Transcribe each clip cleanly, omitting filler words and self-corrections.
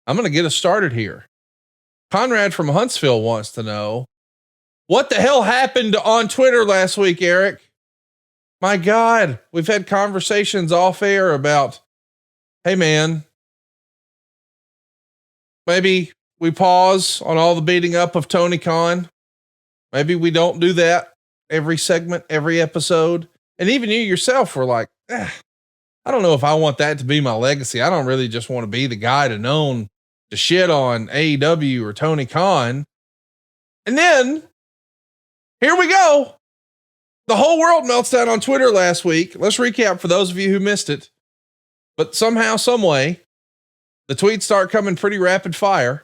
I'm going to get us started here. Conrad from Huntsville wants to know, what the hell happened on Twitter last week, Eric? My God, we've had conversations off air about, hey man, maybe we pause on all the beating up of Tony Khan. Maybe we don't do that every segment, every episode. And even you yourself were like, I don't know if I want that to be my legacy. I don't really just want to be the guy to shit on AEW or Tony Khan. And then here we go. The whole world melts down on Twitter last week. Let's recap for those of you who missed it. But somehow, some way, the tweets start coming pretty rapid fire.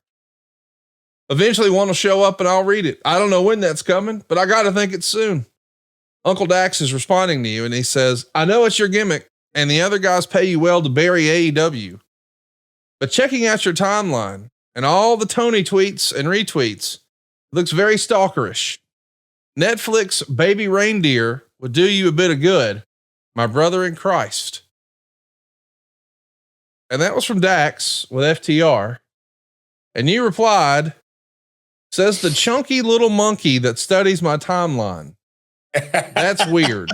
Eventually one will show up and I'll read it. I don't know when that's coming, but I got to think it's soon. Uncle Dax is responding to you and he says, I know it's your gimmick and the other guys pay you well to bury AEW, but checking out your timeline and all the Tony tweets and retweets looks very stalkerish. Netflix Baby Reindeer would do you a bit of good, my brother in Christ. And that was from Dax with FTR. And you replied, says the chunky little monkey that studies my timeline. That's weird.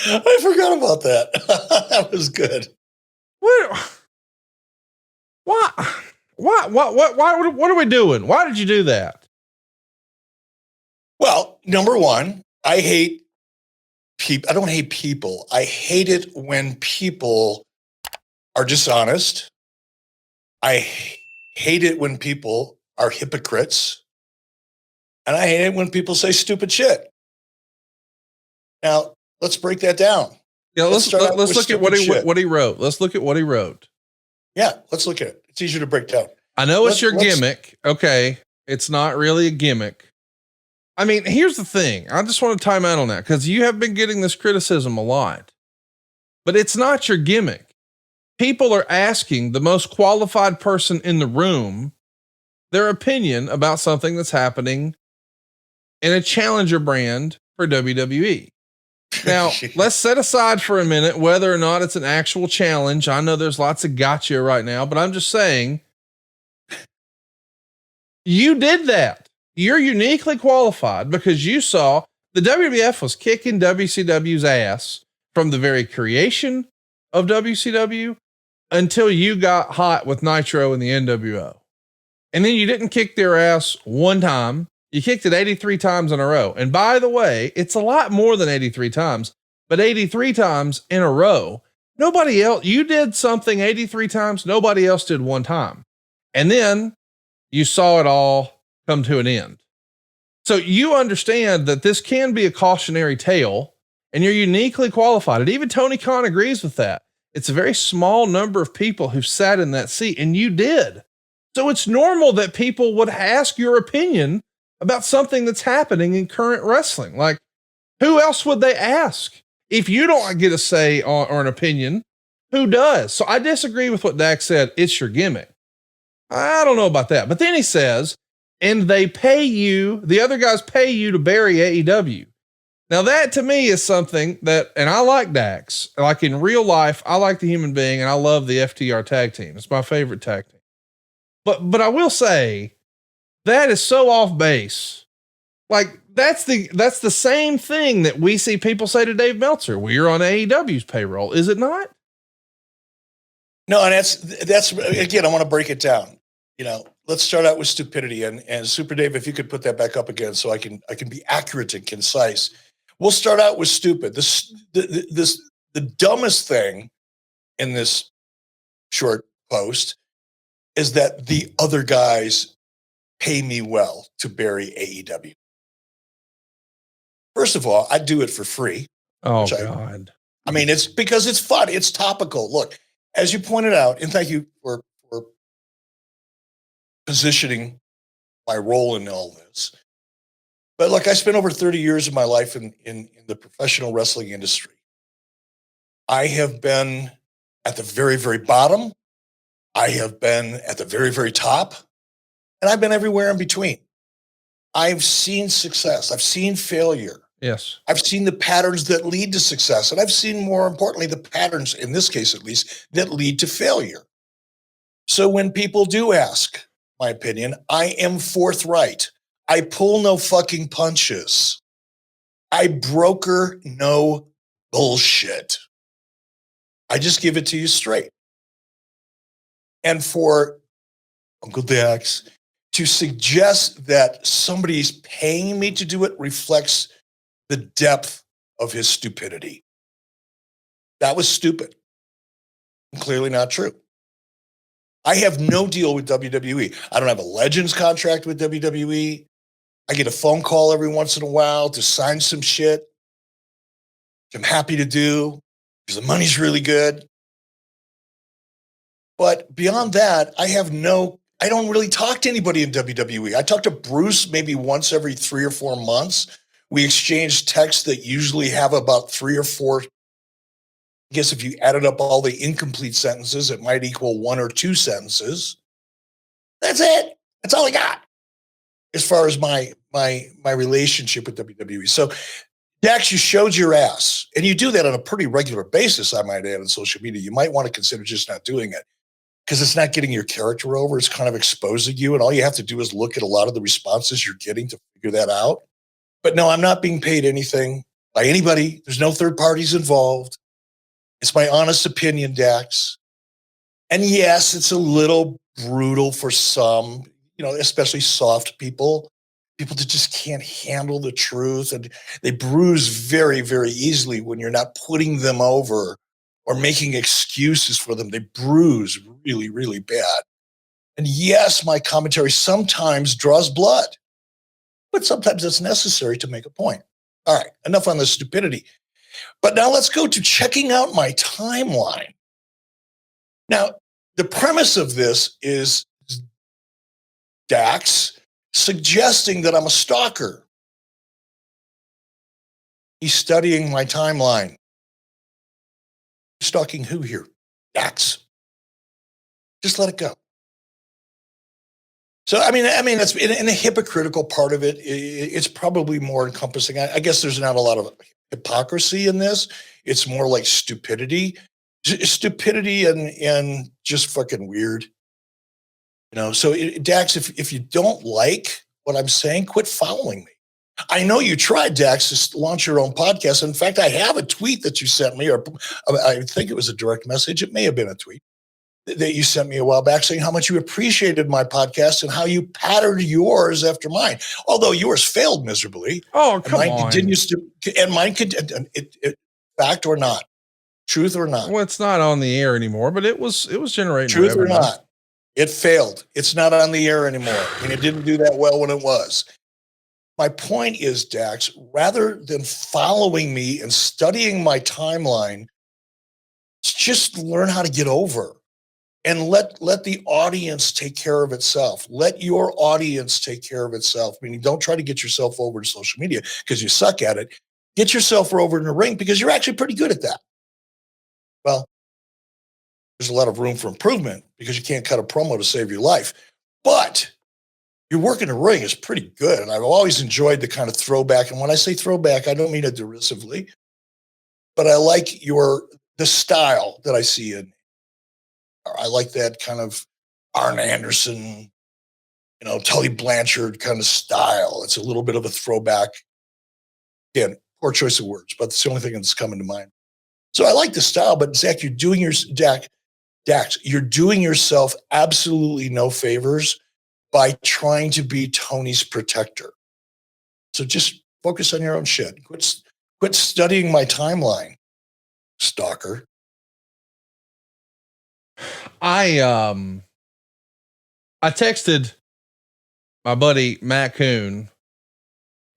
I forgot about that. That was good. What are we doing? Why did you do that? Well, number one, I hate people. I don't hate people. I hate it when people are dishonest. I hate it when people are hypocrites. And I hate it when people say stupid shit. Now, let's break that down. Yeah, let's look at what he wrote. Let's look at what he wrote. Yeah, let's look at it. It's easier to break down. I know it's your gimmick. Okay. It's not really a gimmick. I mean, here's the thing. I just want to time out on that because you have been getting this criticism a lot, but it's not your gimmick. People are asking the most qualified person in the room their opinion about something that's happening in a challenger brand for WWE. Now, let's set aside for a minute whether or not it's an actual challenge. I know there's lots of gotcha right now, but I'm just saying you did that. You're uniquely qualified because you saw the WWF was kicking WCW's ass from the very creation of WCW until you got hot with Nitro and the NWO. And then you didn't kick their ass one time. You kicked it 83 times in a row. And by the way, it's a lot more than 83 times, but 83 times in a row. Nobody else, you did something 83 times. Nobody else did one time. And then you saw it all come to an end. So you understand that this can be a cautionary tale and you're uniquely qualified. And even Tony Khan agrees with that. It's a very small number of people who sat in that seat and you did. So it's normal that people would ask your opinion about something that's happening in current wrestling. Like, who else would they ask? If you don't get a say or an opinion, who does? So I disagree with what Dax said. It's your gimmick. I don't know about that. But then he says, and they pay you, the other guys pay you to bury AEW. Now that to me is something that, and I like Dax, like in real life, I like the human being and I love the FTR tag team. It's my favorite tag team. But I will say that is so off base. Like that's the same thing that we see people say to Dave Meltzer. We're on AEW's payroll. Is it not? No. And that's again, I want to break it down. You know, let's start out with stupidity and Super Dave, if you could put that back up again so I can be accurate and concise. We'll start out with stupid. The dumbest thing in this short post is that the other guys pay me well to bury AEW. First of all, I do it for free. Oh God. I mean, it's because it's fun. It's topical. Look, as you pointed out, and thank you for positioning my role in all this. But look, I spent over 30 years of my life in the professional wrestling industry. I have been at the very, very bottom. I have been at the very, very top. And I've been everywhere in between. I've seen success. I've seen failure. Yes. I've seen the patterns that lead to success. And I've seen, more importantly, the patterns, in this case at least, that lead to failure. So when people do ask my opinion, I am forthright. I pull no fucking punches. I broker no bullshit. I just give it to you straight. And for Uncle Dax to suggest that somebody's paying me to do it reflects the depth of his stupidity. That was stupid. Clearly not true. I have no deal with WWE. I don't have a Legends contract with WWE. I get a phone call every once in a while to sign some shit, which I'm happy to do because the money's really good. But beyond that, I don't really talk to anybody in WWE. I talk to Bruce maybe once every 3 or 4 months. We exchange texts that usually have about 3 or 4. I guess if you added up all the incomplete sentences, it might equal 1 or 2 sentences. That's it. That's all I got as far as my relationship with WWE. So, Dax, you showed your ass, and you do that on a pretty regular basis, I might add, on social media. You might want to consider just not doing it because it's not getting your character over. It's kind of exposing you, and all you have to do is look at a lot of the responses you're getting to figure that out. But no, I'm not being paid anything by anybody. There's no third parties involved. It's my honest opinion, Dax. And yes, it's a little brutal for some, especially soft people that just can't handle the truth. And they bruise very, very easily when you're not putting them over or making excuses for them. They bruise really, really bad. And yes, my commentary sometimes draws blood, but sometimes it's necessary to make a point. All right, enough on the stupidity. But now let's go to checking out my timeline. Now, the premise of this is Dax suggesting that I'm a stalker. He's studying my timeline. Stalking who here? Dax. Just let it go. So, I mean, that's in the hypocritical part of it. It's probably more encompassing. I guess there's not a lot of hypocrisy in this. It's more like stupidity and just fucking weird. So Dax, if you don't like what I'm saying, quit following me. I know you tried, Dax, to launch your own podcast. In fact, I have a tweet that you sent me, or I think it was a direct message. It may have been a tweet that you sent me a while back saying how much you appreciated my podcast and how you patterned yours after mine. Although yours failed miserably. Oh, come on. Continues to, and mine fact or not, truth or not. Well, it's not on the air anymore, but it was generating truth revenue. Or not. It failed. It's not on the air anymore. And it didn't do that well when it was. My point is, Dax, rather than following me and studying my timeline, just learn how to get over and let the audience take care of itself. Let your audience take care of itself. Meaning, don't try to get yourself over to social media because you suck at it. Get yourself over in the ring because you're actually pretty good at that. Well, there's a lot of room for improvement because you can't cut a promo to save your life. But your work in the ring is pretty good. And I've always enjoyed the kind of throwback. And when I say throwback, I don't mean it derisively, but I like the style that I see in. I like that kind of Arn Anderson, Tully Blanchard kind of style. It's a little bit of a throwback. Again, poor choice of words, but it's the only thing that's coming to mind. So I like the style, but Zach, Dax, you're doing yourself absolutely no favors by trying to be Tony's protector. So just focus on your own shit. Quit studying my timeline, stalker. I texted my buddy Matt Coon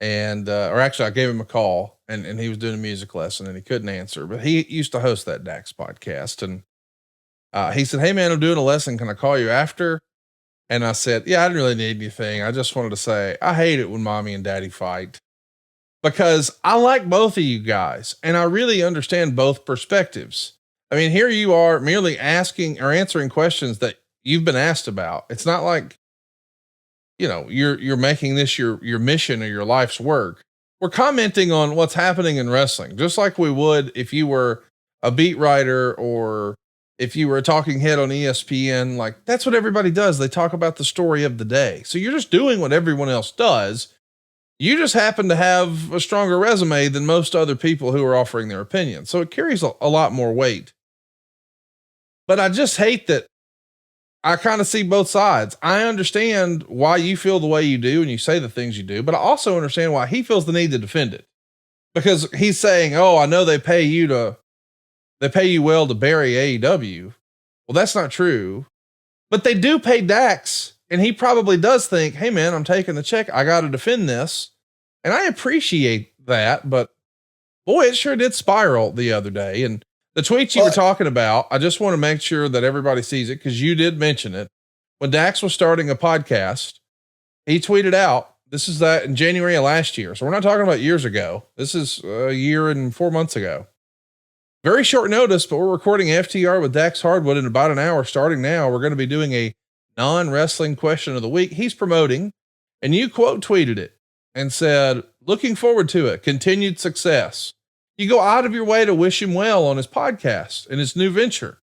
and, or actually I gave him a call and he was doing a music lesson and he couldn't answer, but he used to host that Dax podcast. And, he said, "Hey man, I'm doing a lesson. Can I call you after?" And I said, "Yeah, I didn't really need anything. I just wanted to say, I hate it when mommy and daddy fight because I like both of you guys and I really understand both perspectives. I mean, here you are merely asking or answering questions that you've been asked about. It's not like, you're making this your mission or your life's work. we're commenting on what's happening in wrestling, just like we would if you were a beat writer or if you were a talking head on ESPN. Like, that's what everybody does. They talk about the story of the day. So you're just doing what everyone else does. You just happen to have a stronger resume than most other people who are offering their opinion. So it carries a lot more weight. But I just hate that I kind of see both sides. I understand why you feel the way you do and you say the things you do, but I also understand why he feels the need to defend it, because he's saying, "Oh, I know they pay you well to bury AEW." Well, that's not true, but they do pay Dax, and he probably does think, "Hey man, I'm taking the check. I got to defend this." And I appreciate that, but boy, it sure did spiral the other day. And the tweets you were talking about, I just want to make sure that everybody sees it, because you did mention it. When Dax was starting a podcast, he tweeted out, this is that in January of last year. So we're not talking about years ago. This is a year and 4 months ago. Very short notice, but we're recording FTR with Dax Harwood in about an hour starting now. We're going to be doing a non-wrestling question of the week. He's promoting, and you quote tweeted it and said, "Looking forward to it. Continued success." You go out of your way to wish him well on his podcast and his new venture.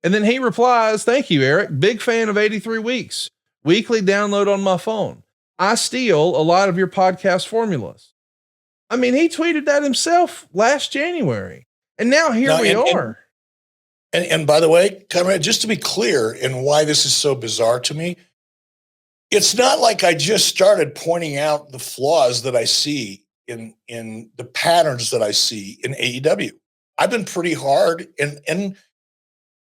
And then he replies, "Thank you, Eric. Big fan of 83 Weeks. Weekly download on my phone. I steal a lot of your podcast formulas." I mean, he tweeted that himself last January. And now here we are. And by the way, Conrad, just to be clear in why this is so bizarre to me, it's not like I just started pointing out the flaws that I see in the patterns that I see in AEW. I've been pretty hard and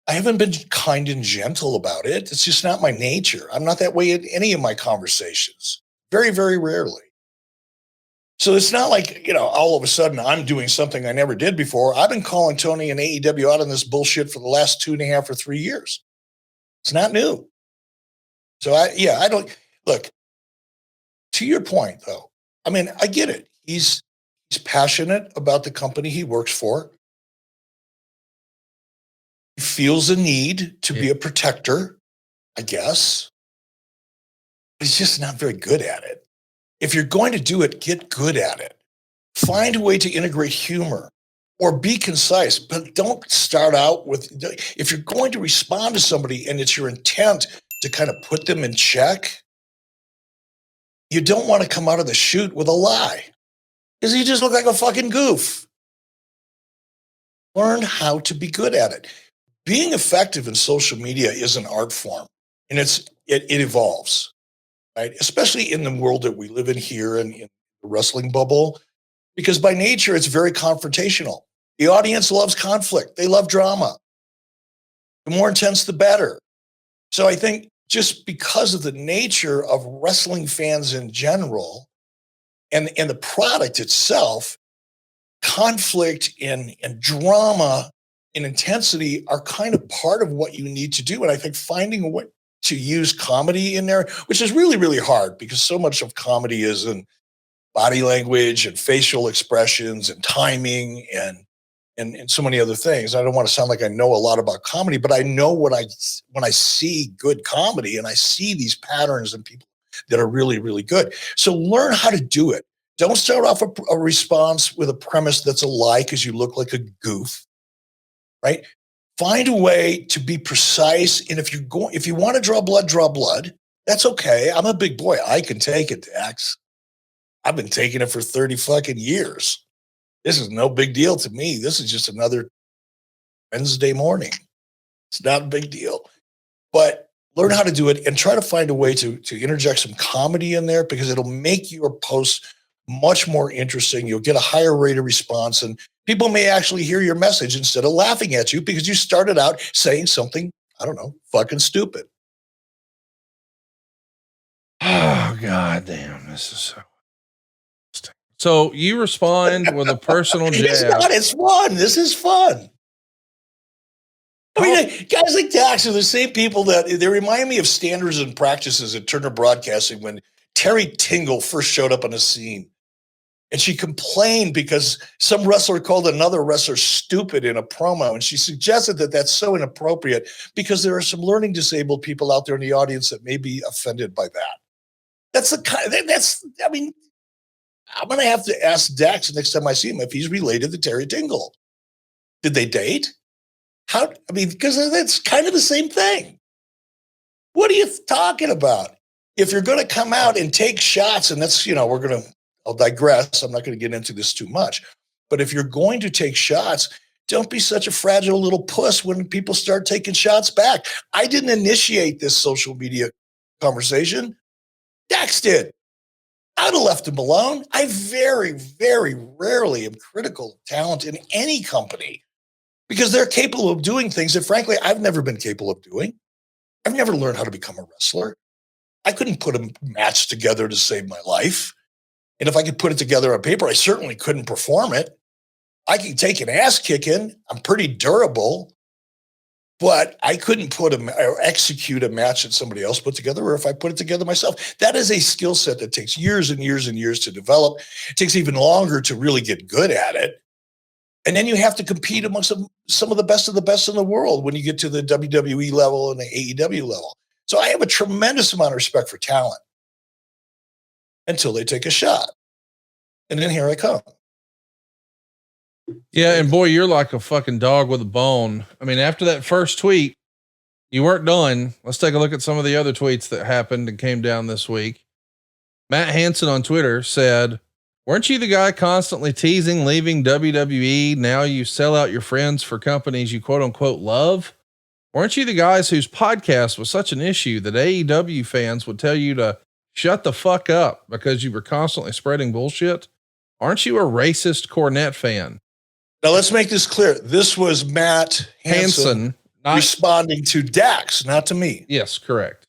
I haven't been kind and gentle about it. It's just not my nature. I'm not that way in any of my conversations. Very, very rarely. So it's not like, all of a sudden I'm doing something I never did before. I've been calling Tony and AEW out on this bullshit for the last 2.5 or 3 years. It's not new. So I don't look, to your point though. I mean, I get it. He's passionate about the company he works for. He feels a need to be a protector, I guess. He's just not very good at it. If you're going to do it, get good at it. Find a way to integrate humor or be concise, but don't start out with, if you're going to respond to somebody and it's your intent to kind of put them in check, you don't want to come out of the chute with a lie, because you just look like a fucking goof. Learn how to be good at it. Being effective in social media is an art form, and it evolves, right? Especially in the world that we live in here and in the wrestling bubble, because by nature, it's very confrontational. The audience loves conflict. They love drama. The more intense, the better. So I think just because of the nature of wrestling fans in general and the product itself, conflict and drama and intensity are kind of part of what you need to do. And I think finding a way to use comedy in there, which is really, really hard because so much of comedy is in body language and facial expressions and timing and so many other things. I don't want to sound like I know a lot about comedy, but I know when I see good comedy and I see these patterns in people that are really, really good. So learn how to do it. Don't start off a response with a premise that's a lie because you look like a goof, right? Find a way to be precise. And if you want to draw blood, that's okay. I'm a big boy. I can take it, Dax. I've been taking it for 30 fucking years. This is no big deal to me. This is just another Wednesday morning. It's not a big deal. But learn how to do it and try to find a way to interject some comedy in there, because it'll make your post much more interesting. You'll get a higher rate of response, and people may actually hear your message instead of laughing at you because you started out saying something, I don't know, fucking stupid. Oh, God damn. This is so you respond with a personal jab. It's fun. This is fun. I mean, guys like Dax are the same people that they remind me of standards and practices at Turner Broadcasting when Terry Tingle first showed up on the scene. And she complained because some wrestler called another wrestler stupid in a promo. And she suggested that that's so inappropriate because there are some learning disabled people out there in the audience that may be offended by that. I'm going to have to ask Dax next time I see him if he's related to Terry Tingle. Did they date? Because that's kind of the same thing. What are you talking about? If you're going to come out and take shots, and that's, I'll digress. I'm not going to get into this too much. But if you're going to take shots, don't be such a fragile little puss when people start taking shots back. I didn't initiate this social media conversation. Dax did. I'd have left him alone. I very, very rarely am critical of talent in any company because they're capable of doing things that, frankly, I've never been capable of doing. I've never learned how to become a wrestler. I couldn't put a match together to save my life. And if I could put it together on paper, I certainly couldn't perform it. I can take an ass kicking. I'm pretty durable. But I couldn't execute a match that somebody else put together, or if I put it together myself. That is a skill set that takes years and years and years to develop. It takes even longer to really get good at it. And then you have to compete amongst some of the best in the world when you get to the WWE level and the AEW level. So I have a tremendous amount of respect for talent until they take a shot. And then here I come. Yeah. And boy, you're like a fucking dog with a bone. I mean, after that first tweet, you weren't done. Let's take a look at some of the other tweets that happened and came down this week. Matt Hansen on Twitter said, "Weren't you the guy constantly teasing leaving WWE? Now you sell out your friends for companies you quote unquote love. Weren't you the guys whose podcast was such an issue that AEW fans would tell you to shut the fuck up because you were constantly spreading bullshit? Aren't you a racist Cornette fan?" Now let's make this clear. This was Matt Hansen responding to Dax, not to me. Yes, correct.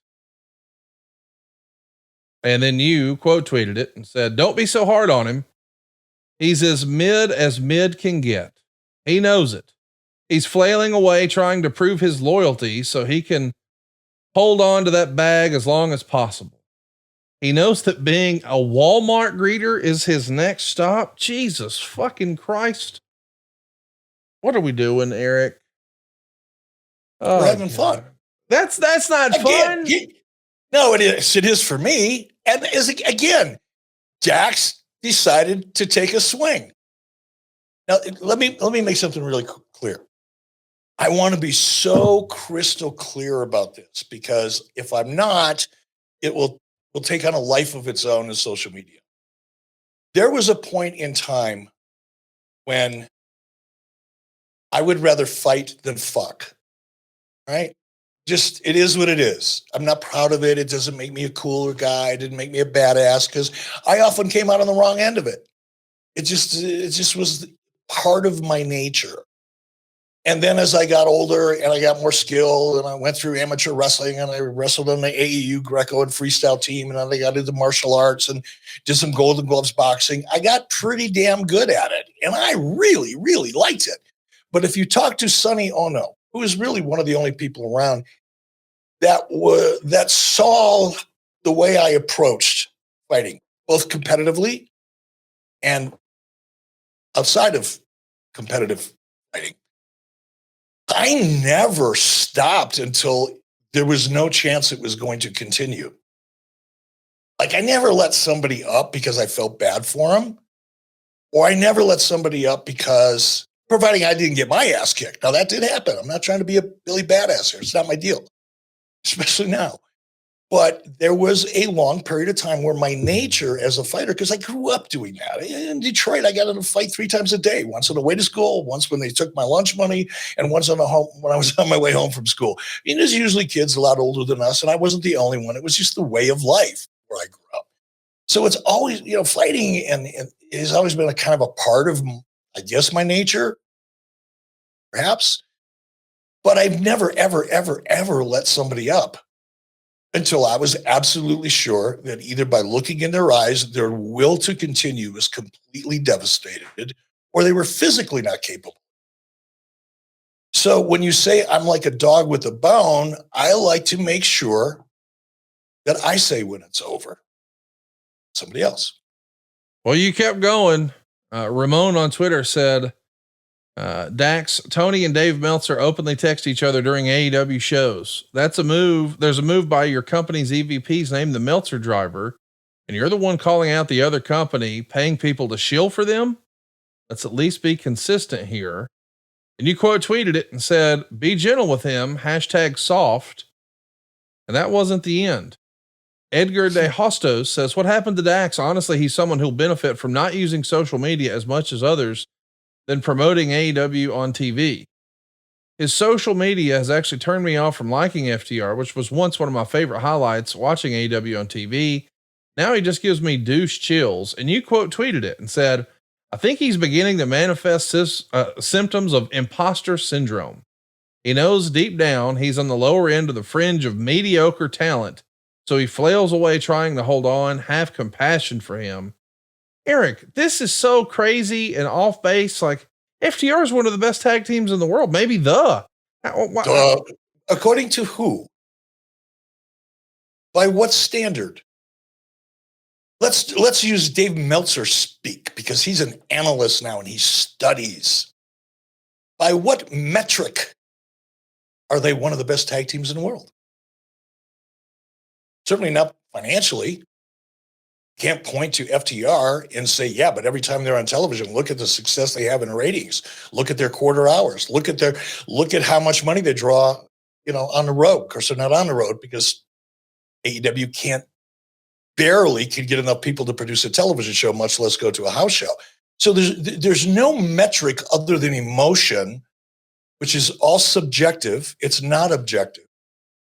And then you quote tweeted it and said, "Don't be so hard on him. He's as mid can get. He knows it. He's flailing away trying to prove his loyalty so he can hold on to that bag as long as possible. He knows that being a Walmart greeter is his next stop." Jesus fucking Christ. What are we doing, Eric? Oh, we're having fun. That's not fun. No, it is. It is for me. And again, Dax decided to take a swing. Now, let me make something really clear. I want to be so crystal clear about this because if I'm not, it will take on a life of its own in social media. There was a point in time when I would rather fight than fuck, right? Just, it is what it is. I'm not proud of it. It doesn't make me a cooler guy. It didn't make me a badass because I often came out on the wrong end of it. It just was part of my nature. And then as I got older and I got more skill and I went through amateur wrestling and I wrestled on the AEU Greco and freestyle team and then I got into martial arts and did some Golden Gloves boxing, I got pretty damn good at it. And I really, really liked it. But if you talk to Sonny Ono, who is really one of the only people around that saw the way I approached fighting, both competitively and outside of competitive fighting, I never stopped until there was no chance it was going to continue. Like I never let somebody up because I felt bad for them, or I never let somebody up because, providing I didn't get my ass kicked. Now that did happen. I'm not trying to be a Billy Badass here. It's not my deal, especially now. But there was a long period of time where my nature as a fighter, because I grew up doing that. In Detroit, I got in a fight 3 times a day, once on the way to school, once when they took my lunch money, and once when I was on my way home from school. I mean, there's usually kids a lot older than us, and I wasn't the only one. It was just the way of life where I grew up. So it's always, fighting and it has always been a kind of a part of, I guess, my nature, perhaps. But I've never, ever, ever, ever let somebody up until I was absolutely sure that either by looking in their eyes, their will to continue was completely devastated, or they were physically not capable. So when you say I'm like a dog with a bone, I like to make sure that I say when it's over. Somebody else. Well, you kept going. Ramon on Twitter said, Dax, Tony and Dave Meltzer openly text each other during AEW shows. That's a move. There's a move by your company's EVPs named the Meltzer driver and you're the one calling out the other company, paying people to shill for them, let's at least be consistent here. And you quote tweeted it and said, be gentle with him, #soft. And that wasn't the end. Edgar de Hostos says, what happened to Dax? Honestly, he's someone who'll benefit from not using social media as much as others than promoting AEW on TV. His social media has actually turned me off from liking FTR, which was once one of my favorite highlights watching AEW on TV. Now he just gives me douche chills. And you quote tweeted it and said, I think he's beginning to manifest his symptoms of imposter syndrome. He knows deep down he's on the lower end of the fringe of mediocre talent, so he flails away trying to hold on. Have compassion for him. Eric, this is so crazy and off base. Like, FTR is one of the best tag teams in the world. Maybe according to who? By what standard? Let's use Dave Meltzer speak, because he's an analyst now and he studies. By what metric are they one of the best tag teams in the world? Certainly not financially. Can't point to FTR and say, yeah, but every time they're on television, look at the success they have in ratings. Look at their quarter hours. Look at how much money they draw, on the road. Of course, they're not on the road because AEW barely can get enough people to produce a television show, much less go to a house show. So there's no metric other than emotion, which is all subjective. It's not objective,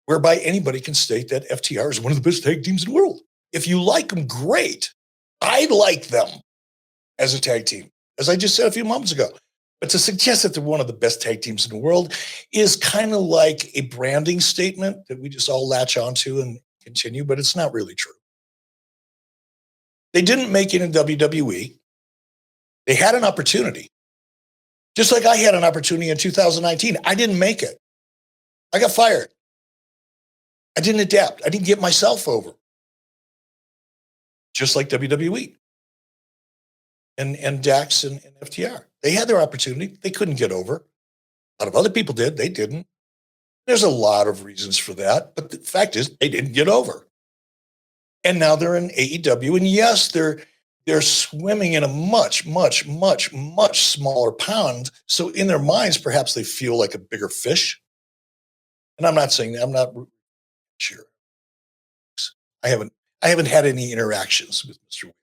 whereby anybody can state that FTR is one of the best tag teams in the world. If you like them, great. I like them as a tag team, as I just said a few moments ago. But to suggest that they're one of the best tag teams in the world is kind of like a branding statement that we just all latch onto and continue, but it's not really true. They didn't make it in WWE. They had an opportunity. Just like I had an opportunity in 2019. I didn't make it. I got fired. I didn't adapt. I didn't get myself over. Just like WWE and Dax and FTR. They had their opportunity. They couldn't get over. A lot of other people did. They didn't. There's a lot of reasons for that. But the fact is, they didn't get over. And now they're in AEW. And yes, they're swimming in a much, much, much, much smaller pond. So in their minds, perhaps they feel like a bigger fish. And I'm not saying that. I'm not sure. I haven't had any interactions with Mr. Wheeler.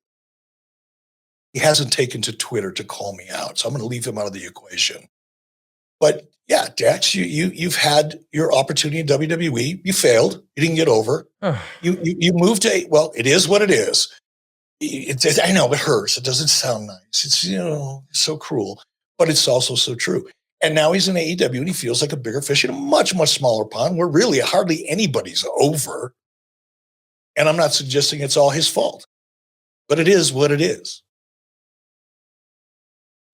He hasn't taken to Twitter to call me out, so I'm going to leave him out of the equation. But yeah, Dax, you've had your opportunity in WWE. You failed. You didn't get over. You moved to, well, it is what it is. I know it hurts. It doesn't sound nice. It's, it's so cruel, but it's also so true. And now he's in AEW and he feels like a bigger fish in a much, much smaller pond where really hardly anybody's over. And I'm not suggesting it's all his fault, but it is what it is.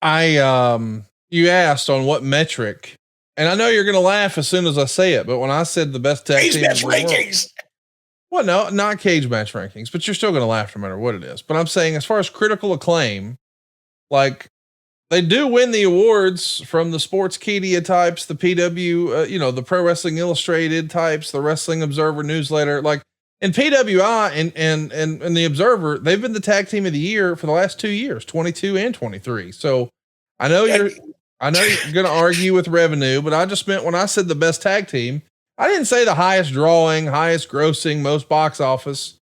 You asked on what metric, and I know you're going to laugh as soon as I say it, but when I said the best tag team match rankings. Well, no, not cage match rankings, but you're still going to laugh no matter what it is. But I'm saying, as far as critical acclaim, like they do win the awards from the Sportskeeda types, the PW, the Pro Wrestling Illustrated types, the Wrestling Observer newsletter, like. And PWI and the Observer, they've been the tag team of the year for the last 2 years, 22 and 23. So I know you're going to argue with revenue, but I just meant when I said the best tag team, I didn't say the highest drawing, highest grossing, most box office,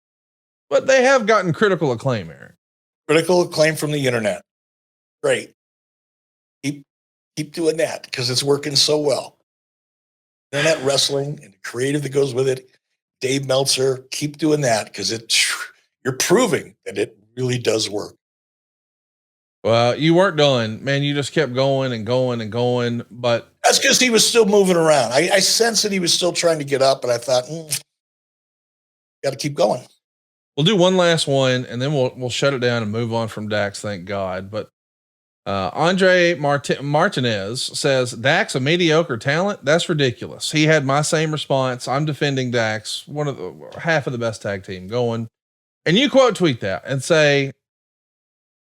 but they have gotten critical acclaim, Eric. Critical acclaim from the internet. Great. Keep doing that because it's working so well. Internet wrestling and the creative that goes with it. Dave Meltzer, keep doing that because you're proving that it really does work. Well, you weren't done, man. You just kept going and going and going, but that's because he was still moving around. I sensed that he was still trying to get up, and I thought, got to keep going. We'll do one last one and then we'll shut it down and move on from Dax. Thank God. But, Andre Martinez says Dax, a mediocre talent. That's ridiculous. He had my same response. I'm defending Dax, one of the half of the best tag team going. And you quote tweet that and say,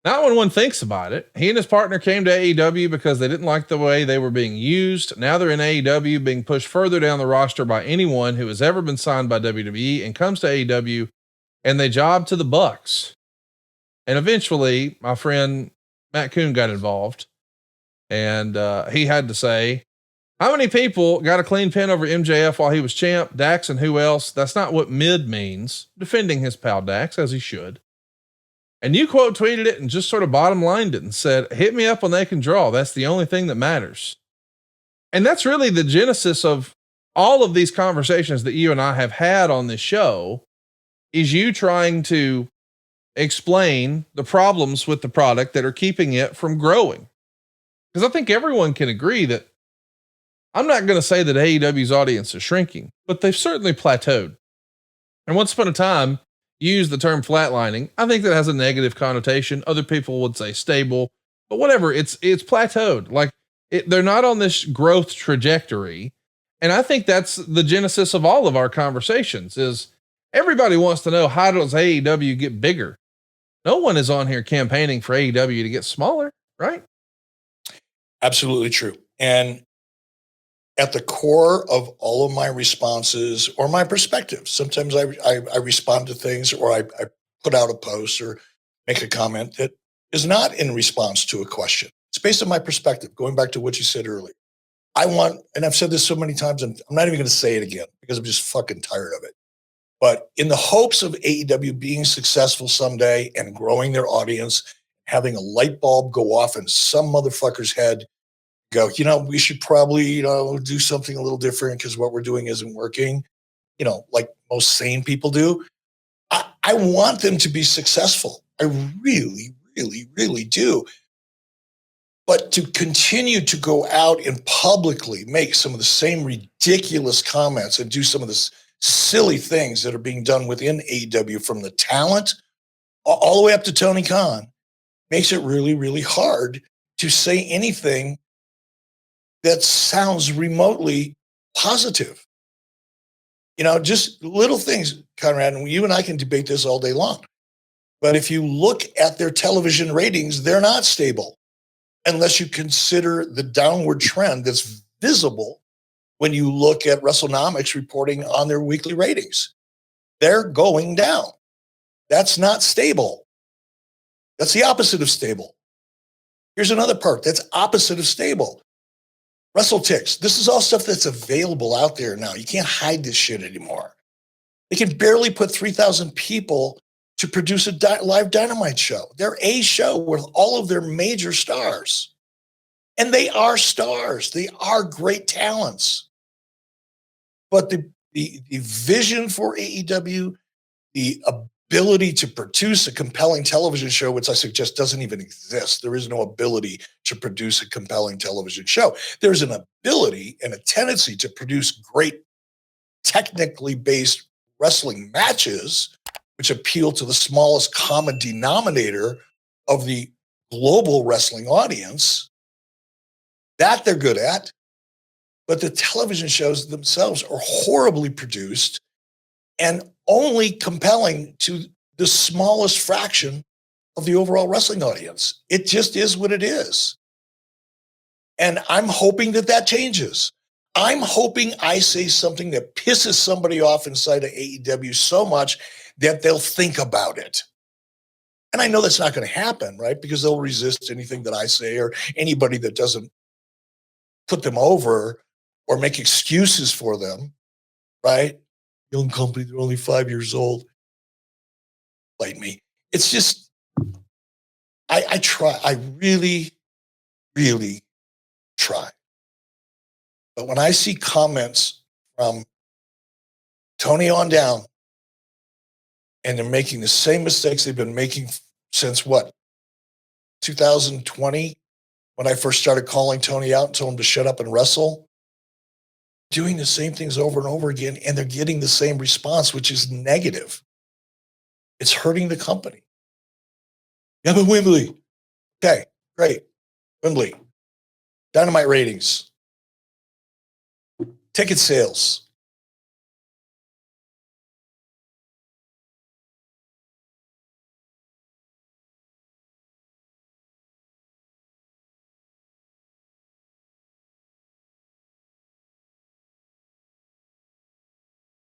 not when one thinks about it. He and his partner came to AEW because they didn't like the way they were being used. Now they're in AEW being pushed further down the roster by anyone who has ever been signed by WWE and comes to AEW and they jobbed to the Bucks. And eventually my friend Matt Coon got involved, and he had to say, how many people got a clean pin over MJF while he was champ? Dax and who else? That's not what mid means. Defending his pal Dax, as he should. And you quote tweeted it and just sort of bottom lined it and said, hit me up when they can draw. That's the only thing that matters. And that's really the genesis of all of these conversations that you and I have had on this show, is you trying to explain the problems with the product that are keeping it from growing. Because I think everyone can agree that, I'm not going to say that AEW's audience is shrinking, but they've certainly plateaued. And once upon a time, you use the term flatlining. I think that has a negative connotation. Other people would say stable, but whatever, it's plateaued. Like they're not on this growth trajectory. And I think that's the genesis of all of our conversations. Is everybody wants to know, how does AEW get bigger? No one is on here campaigning for AEW to get smaller, right? Absolutely true. And at the core of all of my responses or my perspectives, sometimes I respond to things, or I put out a post or make a comment that is not in response to a question. It's based on my perspective, going back to what you said earlier. I want, and I've said this so many times, and I'm not even going to say it again because I'm just fucking tired of it. But in the hopes of AEW being successful someday and growing their audience, having a light bulb go off in some motherfucker's head, go, we should probably, do something a little different because what we're doing isn't working, like most sane people do. I want them to be successful. I really, really, really do. But to continue to go out and publicly make some of the same ridiculous comments and do some of the silly things that are being done within AEW, from the talent all the way up to Tony Khan, makes it really, really hard to say anything that sounds remotely positive. Just little things, Conrad, and you and I can debate this all day long. But if you look at their television ratings, they're not stable unless you consider the downward trend that's visible when you look at WrestleNomics reporting on their weekly ratings. They're going down. That's not stable. That's the opposite of stable. Here's another part that's opposite of stable. WrestleTix. This is all stuff that's available out there now. You can't hide this shit anymore. They can barely put 3,000 people to produce a live Dynamite show. They're a show with all of their major stars. And they are stars. They are great talents. But the vision for AEW, the ability to produce a compelling television show, which I suggest doesn't even exist. There is no ability to produce a compelling television show. There's an ability and a tendency to produce great, technically based wrestling matches, which appeal to the smallest common denominator of the global wrestling audience. That they're good at. But the television shows themselves are horribly produced and only compelling to the smallest fraction of the overall wrestling audience. It just is what it is. And I'm hoping that changes. I'm hoping I say something that pisses somebody off inside of AEW so much that they'll think about it. And I know that's not going to happen, right? Because they'll resist anything that I say, or anybody that doesn't put them over or make excuses for them, right? Young company, they're only 5 years old. Like me. It's just, I try. I really, really try. But when I see comments from Tony on down, and they're making the same mistakes they've been making since 2020, when I first started calling Tony out and told him to shut up and wrestle, doing the same things over and over again, and they're getting the same response, which is negative. It's hurting the company. Yeah, but Wembley. Okay, great. Wembley. Dynamite ratings. Ticket sales.